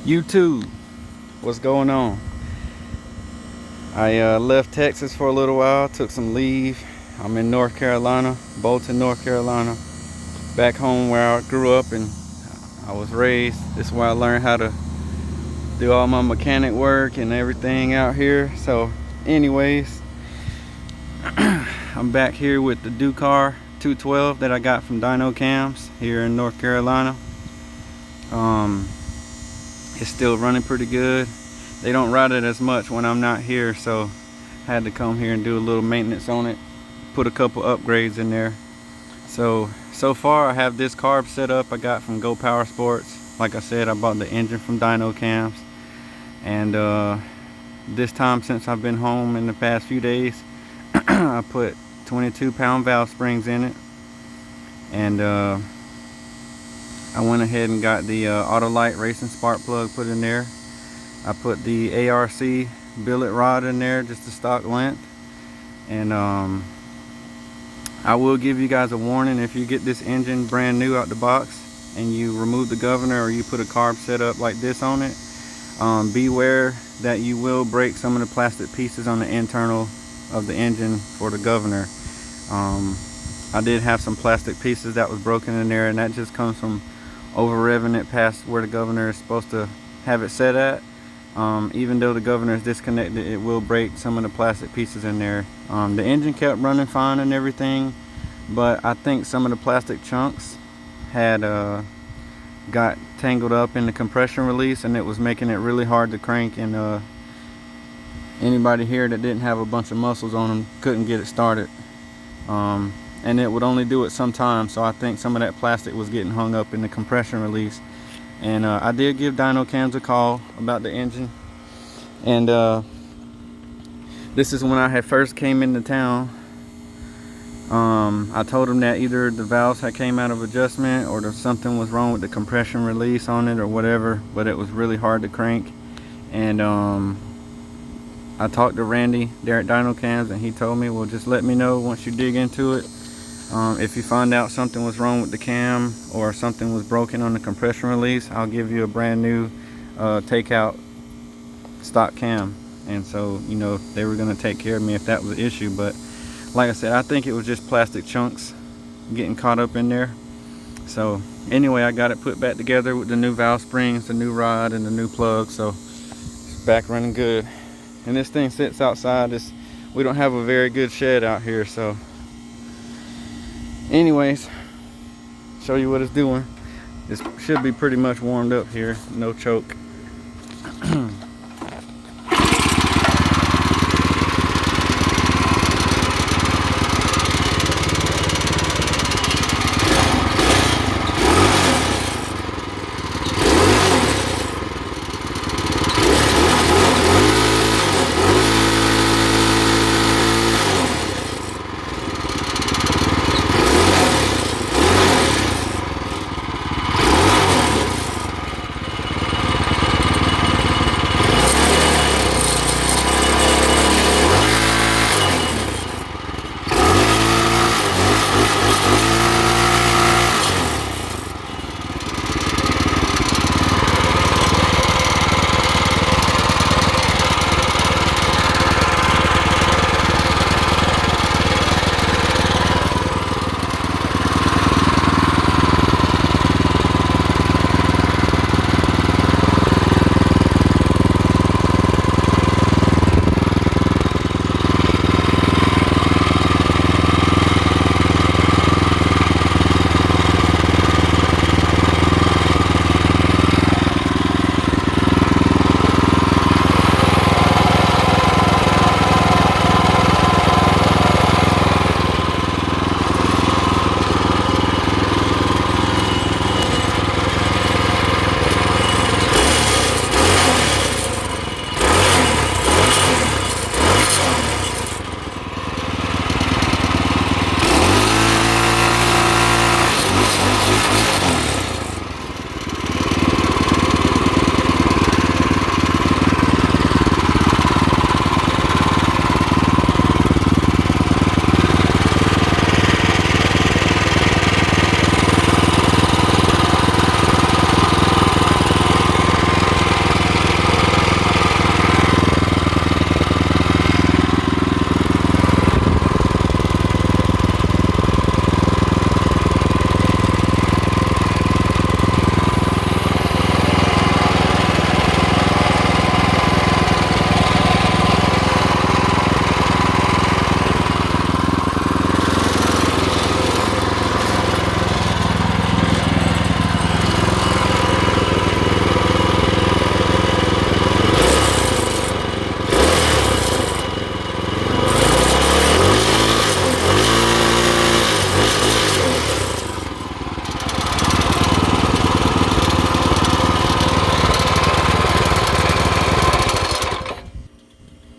YouTube, what's going on? I left Texas for a little while, took some leave. I'm in North Carolina, Bolton, North Carolina, back home where I grew up and I was raised. This is where I learned how to do all my mechanic work and everything out here. So anyways, I'm back here with the Ducar 212 that I got from DYNO CAMS here in North Carolina. It's still running pretty good. They don't ride it as much when I'm not here, so I had to come here and do a little maintenance on it, put a couple upgrades in there. So far I have this carb set up I got from GOPOWERSPORTS. Like I said, I bought the engine from DYNO CAMS, and this time since I've been home in the past few days, I put 22-pound valve springs in it, and I went ahead and got the Autolite racing spark plug put in there. I put the ARC billet rod in there, just the stock length. And I will give you guys a warning: if you get this engine brand new out the box and you remove the governor or you put a carb setup like this on it, beware that you will break some of the plastic pieces on the internal of the engine for the governor. I did have some plastic pieces that was broken in there, and that just comes from over revving it past where the governor is supposed to have it set at. Even though the governor is disconnected, it will break some of the plastic pieces in there. The engine kept running fine and everything, but I think some of the plastic chunks had got tangled up in the compression release, and it was making it really hard to crank, and anybody here that didn't have a bunch of muscles on them couldn't get it started. And it would only do it sometimes, so I think some of that plastic was getting hung up in the compression release. And I did give DYNO CAMS a call about the engine, and this is when I had first came into town. I told them that either the valves had came out of adjustment or that something was wrong with the compression release on it or whatever, but it was really hard to crank. And I talked to Randy there at DYNO CAMS, and he told me, well, just let me know once you dig into it. If you find out something was wrong with the cam or something was broken on the compression release, I'll give you a brand new takeout stock cam. And so, you know, they were going to take care of me if that was the issue. But like I said, I think it was just plastic chunks getting caught up in there. So anyway, I got it put back together with the new valve springs, the new rod, and the new plug. So it's back running good. And this thing sits outside. We don't have a very good shed out here, so anyways, show you what it's doing. This should be pretty much warmed up here, no choke.